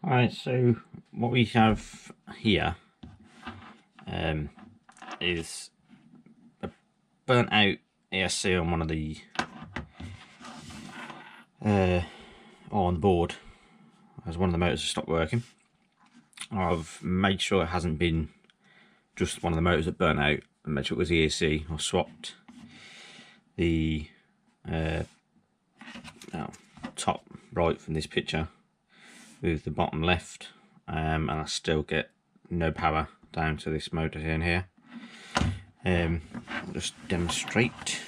Alright, so what we have here is a burnt out ESC on one of the on the board as one of the motors has stopped working. I've made sure it hasn't been just one of the motors that burnt out and made sure it was ESC. I swapped the top right from this picture with the bottom left, and I still get no power down to this motor in here. I'll just demonstrate.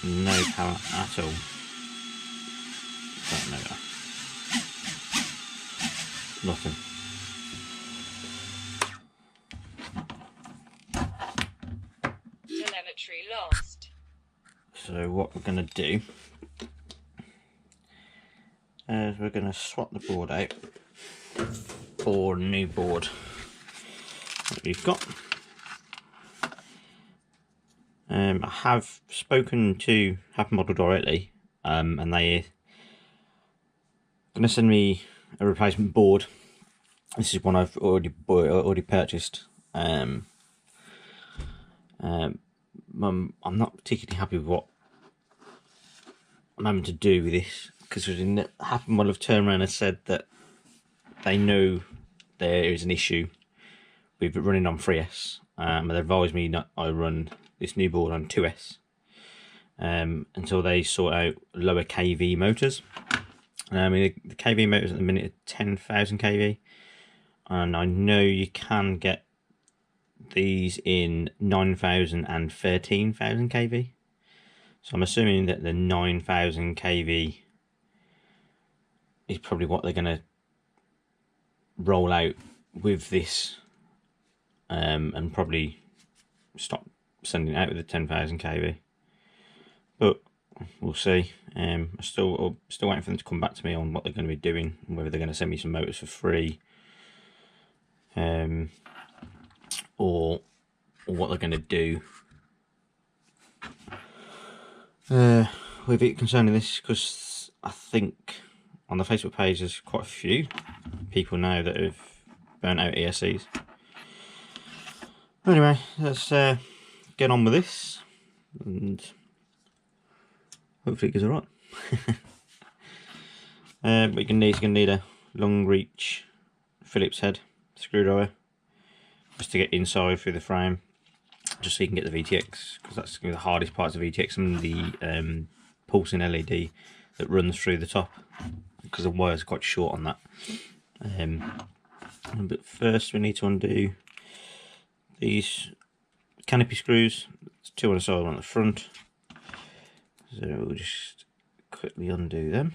No power at all. That motor. Nothing. Telemetry lost. So what we're going to do is we're going to swap the board out for a new board that we've got. I have spoken to Happy Model directly, and they're going to send me a replacement board. This is one I've already purchased. I'm not particularly happy with what I'm having to do with this, because Happy Model have turned around and said that they know there is an issue with it running on 3S, but they advised me that I run this new board on 2S until they sort out lower kV motors. I mean, the kV motors at the minute are 10,000 kV, and I know you can get these in 9,000 and 13,000 kV. So I'm assuming that the 9,000 kV is probably what they're going to roll out with this, and probably stop sending it out with the 10,000 kV. But we'll see. I'm still waiting for them to come back to me on what they're going to be doing, and whether they're going to send me some motors for free, or what they're going to do with it concerning this, because I think on the Facebook page there's quite a few people now that have burnt out ESCs. Anyway, let's get on with this, and hopefully it goes alright. What you're going to need a long reach Phillips head screwdriver just to get inside through the frame, just so you can get the VTX, because that's the hardest parts of VTX, and the pulsing LED that runs through the top, because the wire's quite short on that. But first we need to undo these canopy screws. There's two on the side, one on the front. So we'll just quickly undo them.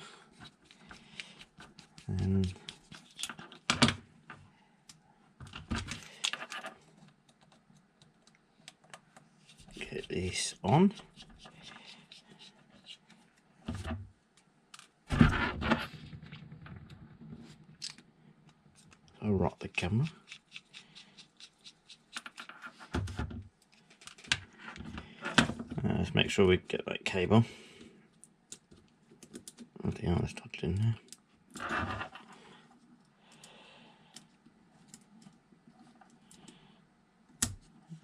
And get this on. I'll rock the camera. Let's make sure we get that cable. I think I was tucked in there.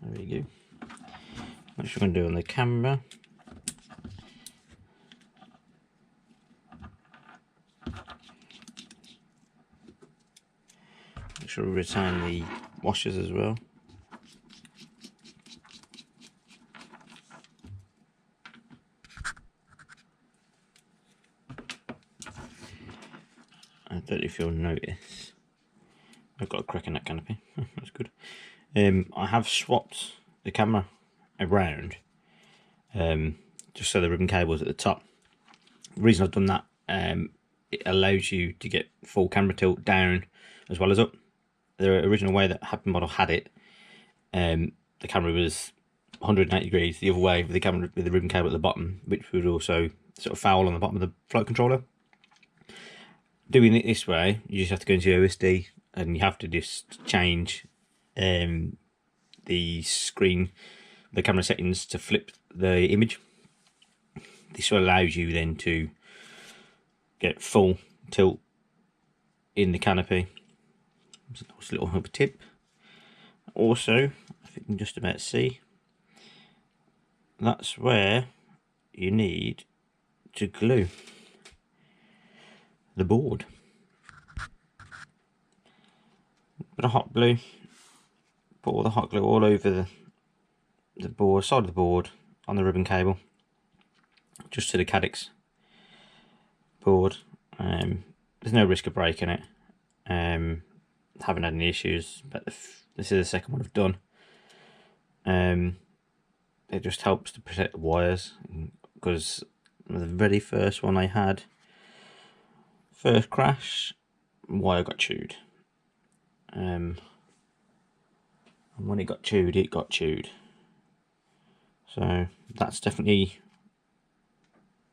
There we go. What we're going to do on the camera. Make sure we retain the washers as well. I don't know if you'll notice, I've got a crack in that canopy. That's good. I have swapped the camera around, just so the ribbon cable's at the top. The reason I've done that, it allows you to get full camera tilt down as well as up. The original way that Happy Model had it, the camera was 180 degrees the other way with the camera with the ribbon cable at the bottom, which would also sort of foul on the bottom of the flight controller. Doing it this way, you just have to go into your OSD and you have to just change the screen, the camera settings, to flip the image. This allows you then to get full tilt in the canopy. It's a nice little hub tip. Also, if you can just about see, that's where you need to glue the board. Put a hot glue, put all the hot glue all over the board, side of the board, on the ribbon cable, just to the caddx board. There's no risk of breaking it. Haven't had any issues, but this is the second one I've done. It just helps to protect the wires, because the very first one I had, first crash, wire got chewed. And when it got chewed. So that's definitely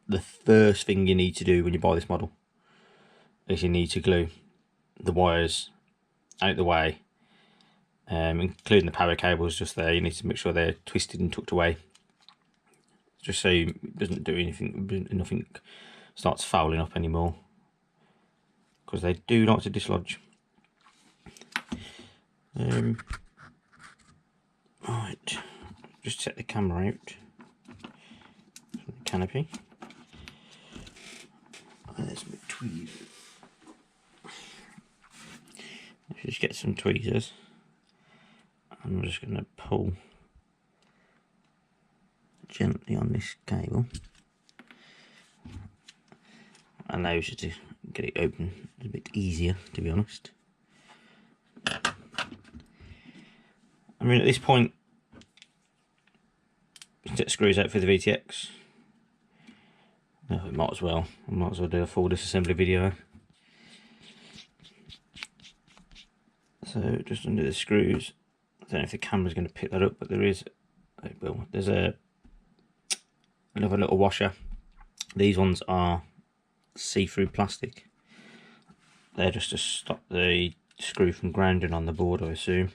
the first thing you need to do when you buy this model, is you need to glue the wires out the way, including the power cables just there. You need to make sure they're twisted and tucked away, just so it doesn't do anything, nothing starts fouling up anymore, because they do like to dislodge. Right, just set the camera out from the canopy. There's my tweezers. Just get some tweezers. I'm just going to pull gently on this cable. Allows you to get it open a bit easier, to be honest. I mean, at this point, you can get screws out for the VTX. No, I might as well do a full disassembly video. So just under the screws, I don't know if the camera's going to pick that up, but there's another little washer. These ones are see-through plastic. They're just to stop the screw from grounding on the board, I assume.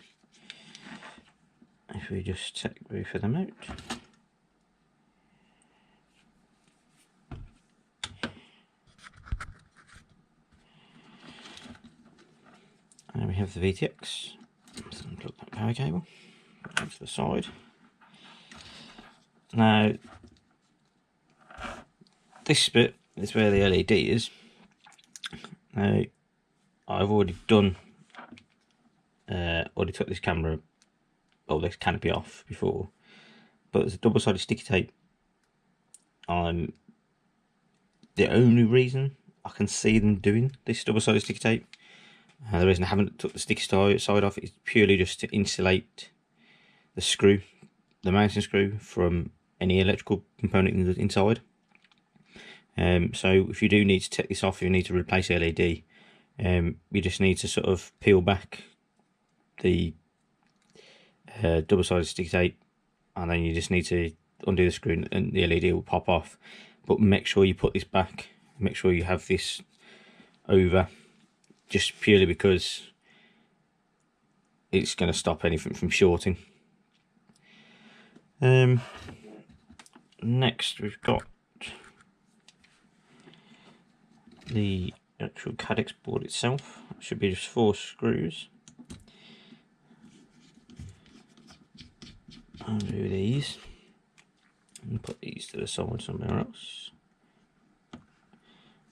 If we just take both of them out. And we have the VTX. Let's unplug that power cable, put it to the side. Now, this bit is where the LED is. Now, I've already took this camera, or this canopy off before, but there's a double-sided sticky tape. The only reason I can see them doing this double-sided sticky tape, the reason I haven't took the sticky side off, is purely just to insulate the screw, the mounting screw, from any electrical component inside. So if you do need to take this off, you need to replace the LED, you just need to sort of peel back the double-sided sticky tape, and then you just need to undo the screw and the LED will pop off. But make sure you put this back, make sure you have this over, just purely because it's going to stop anything from shorting. Next we've got the actual caddx board itself. It should be just 4 screws. Undo these and put these to the side somewhere else.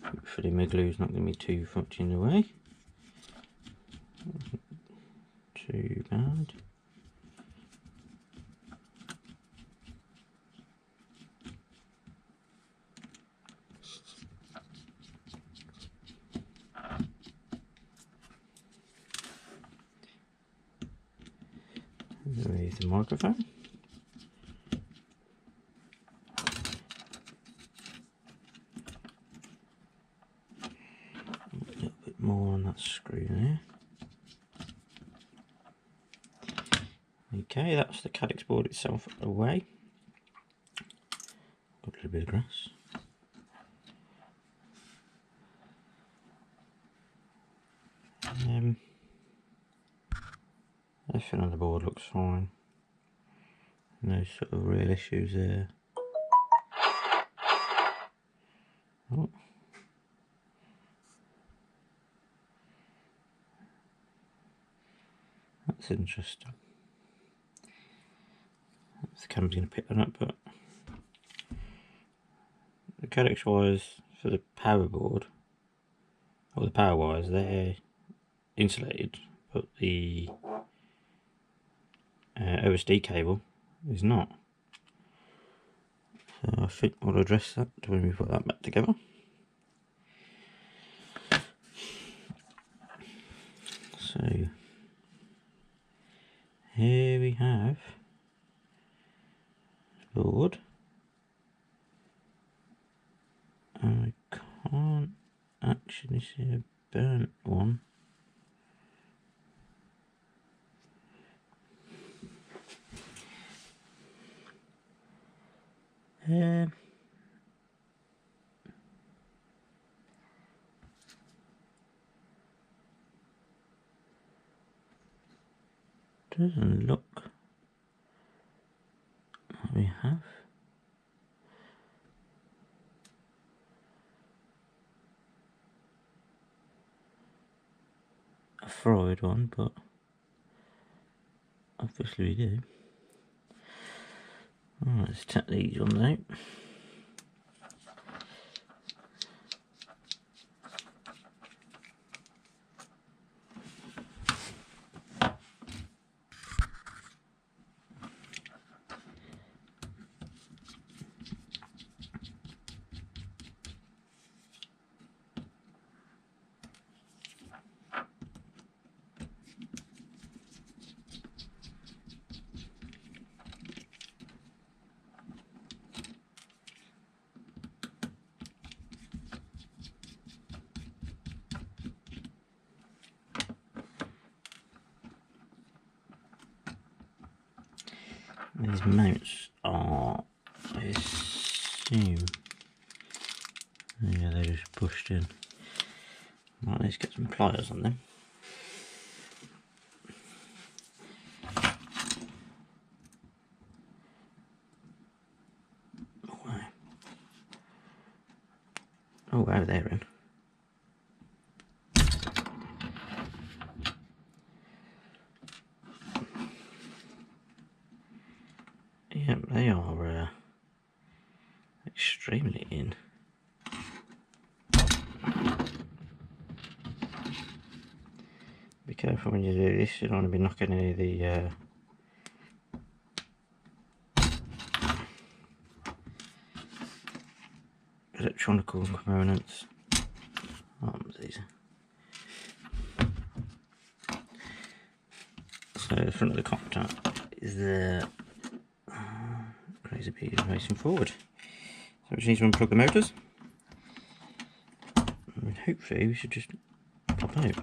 Hopefully my glue's not going to be too much in the way. Too bad. Remove the microphone. A little bit more on that screw there. Okay, that's the caddx board itself away. Got a little bit of grass. Everything on the board looks fine. No sort of real issues there. Oh. That's interesting. The camera's going to pick that up, but the codex wires for the power board, or the power wires, they're insulated, but the OSD cable is not. So I think we'll address that when we put that back together. So here we have the board. I can't actually see a burnt one. Doesn't look like we have. A fried one, but obviously we do. Alright, let's tap these on out. These mounts are, I assume, yeah, they're just pushed in. Right, let's get some pliers on them. Oh wow, they're in. Yeah, they are extremely in. Be careful when you do this, you don't want to be knocking any of the electronical components. These. So the front of the cockpit is the crazy piece racing forward. So we just need to unplug the motors. And hopefully we should just pop out.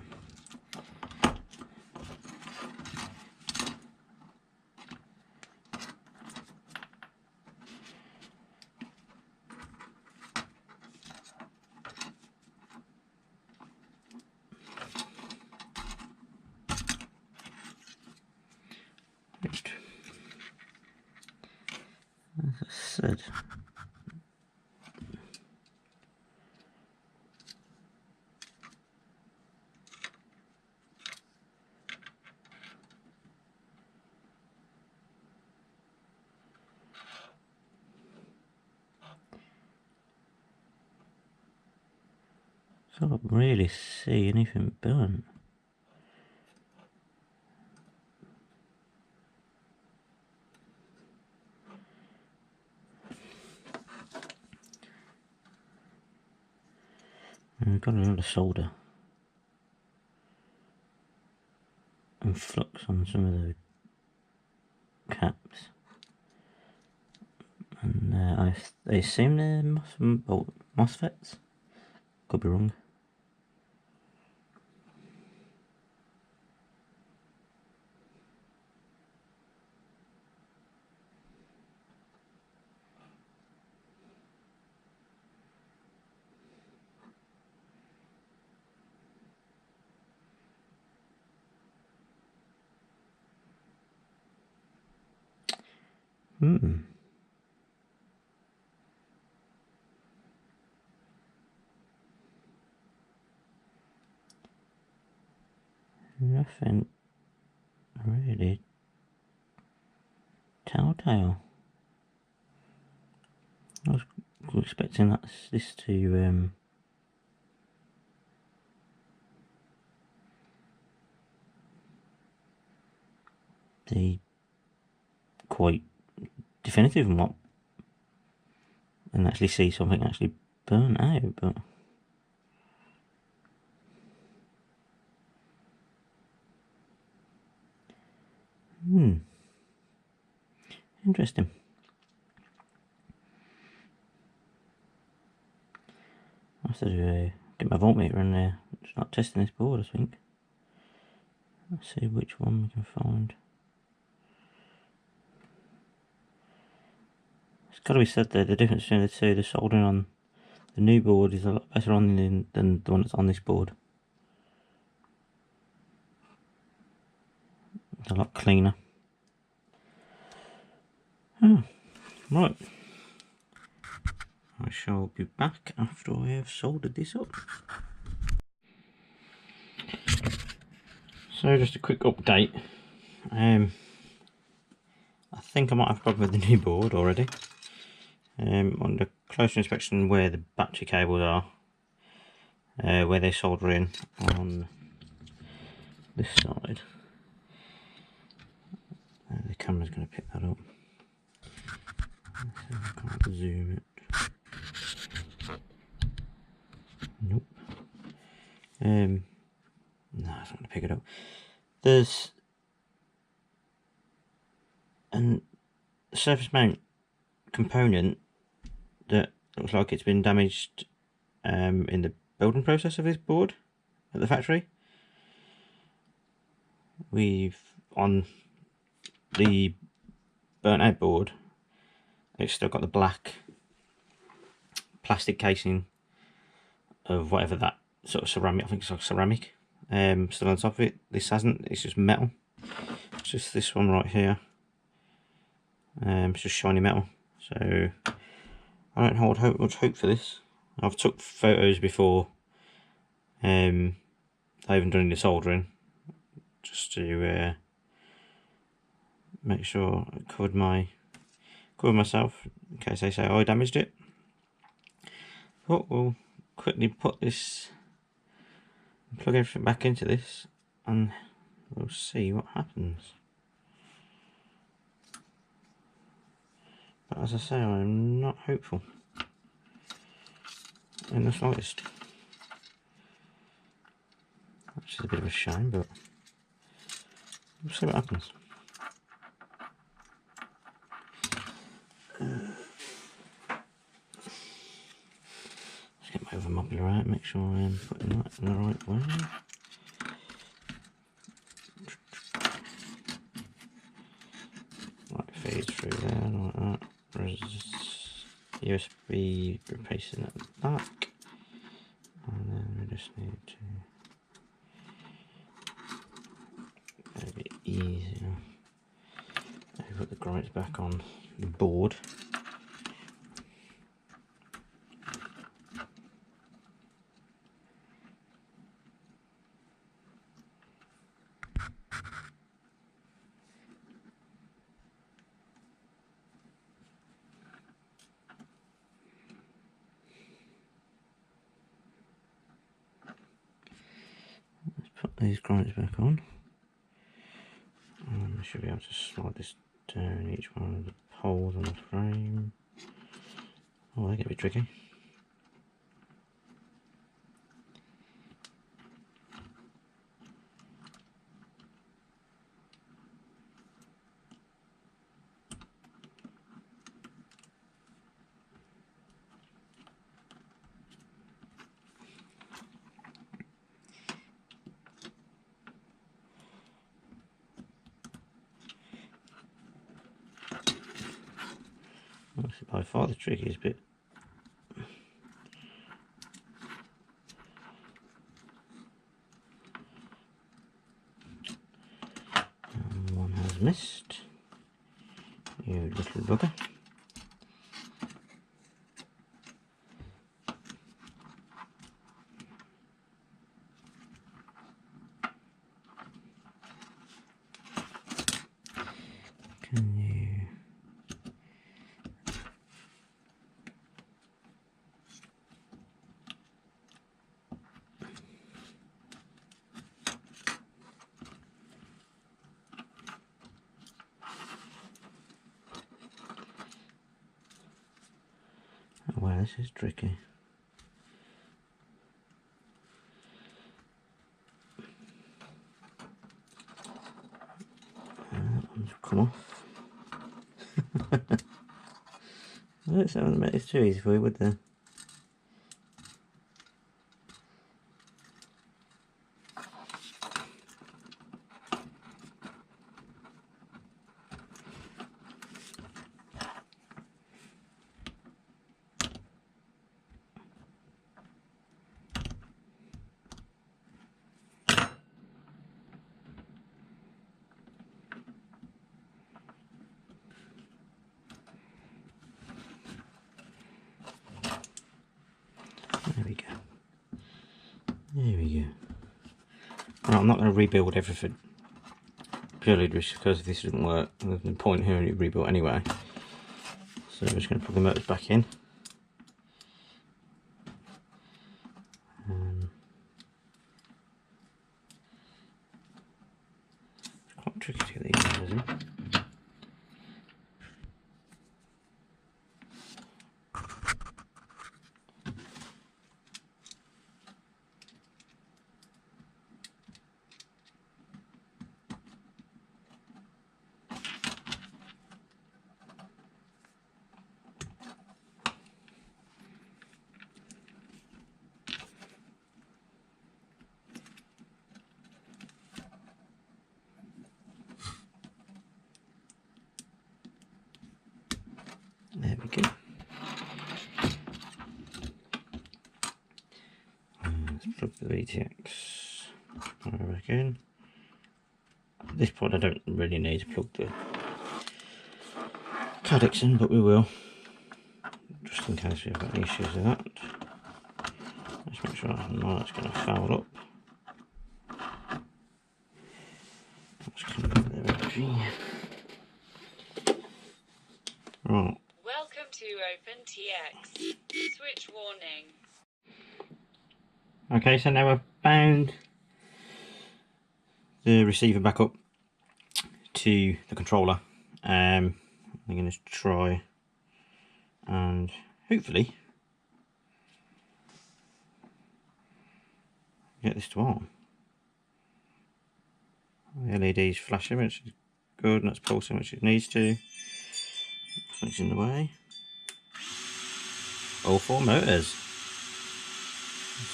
As I said, so I can't really see anything burnt. And we've got a lot of solder and flux on some of the caps. And I assume they're MOSFETs. Could be wrong. Nothing really telltale. I was expecting this to be quite definitive and actually see something actually burn out, but interesting. I have to get my voltmeter in there, start testing this board, I think. Let's see which one we can find. It's got to be said that the difference between the two, the soldering on the new board is a lot better than the one that's on this board. It's a lot cleaner. Right. I shall be back after I have soldered this up. So just a quick update. I think I might have a problem with the new board already. On the closer inspection where the battery cables are, where they solder in on this side. The camera's going to pick that up. I can't zoom it. Nope. No, it's not going to pick it up. There's a surface mount component that looks like it's been damaged in the building process of this board at the factory. On the burnt out board, it's still got the black plastic casing of whatever that sort of ceramic, I think it's like ceramic, still on top of it. This hasn't, it's just metal. It's just this one right here. It's just shiny metal. So I don't hold much hope for this. I've took photos before I haven't done any soldering, just to make sure I covered myself in case they say, oh, I damaged it. But we'll quickly put this, plug everything back into this, and we'll see what happens. But as I say, I'm not hopeful in the slightest. Which is a bit of a shame, but we'll see what happens. Let's get my other Mobula out, make sure I'm putting that in the right way. Right, feeds through there, like that. USB replacing at the back. And then we just need to make it a bit easier. Put the grommet back on the board. Let's put these grommets back on. I should be able to slide this down each one of the holes on the frame. Oh, they get a bit tricky. That's by far the trickiest bit. And one has missed. You little bugger. Can you... Oh, wow, this is tricky. That one's come off. I don't say it's too easy for you, would there? There we go. There we go. Right, I'm not going to rebuild everything. Purely just because if this doesn't work, there's no point here in rebuild anyway. So I'm just going to put the motors back in. It's quite tricky to get these motors in. There we go. Let's plug the VTX back in. At this point I don't really need to plug the codecs in, but we will, just in case we have any issues with that. Let's make sure it's going to foul up. Let's connect the battery. Right. Welcome to OpenTX. Switch warning. Okay, so now we've bound the receiver back up to the controller. I'm going to try and hopefully get this to on. The LED's flashing, which is good, and that's pulsing, which it needs to. It's in the way. All 4 motors.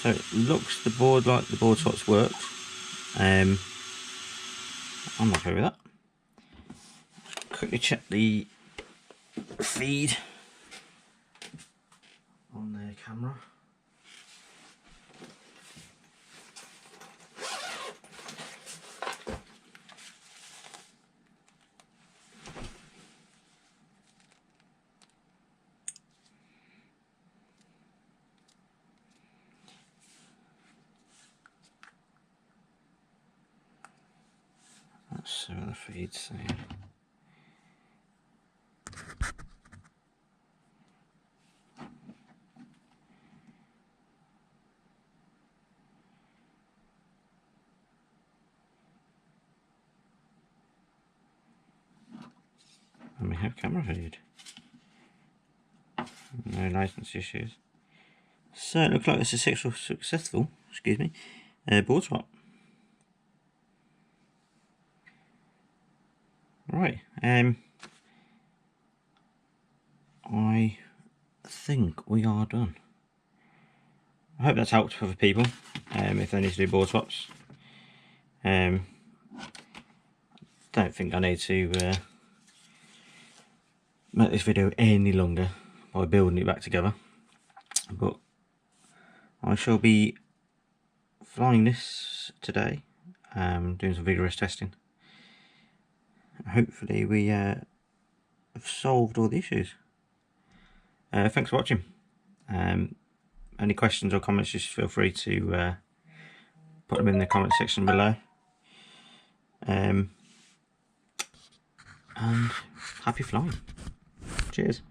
So it looks the board like the board slots worked. I'm okay with that. Quickly check the feed on the camera. Let's see what the feed's saying. And we have camera feed. No license issues. So it looks like it's a successful, excuse me, board swap. Right, I think we are done. I hope that's helped other people if they need to do board swaps. Don't think I need to make this video any longer by building it back together, but I shall be flying this today, doing some vigorous testing. Hopefully we have have solved all the issues. Thanks for watching. Any questions or comments, just feel free to put them in the comment section below. And happy flying. Cheers.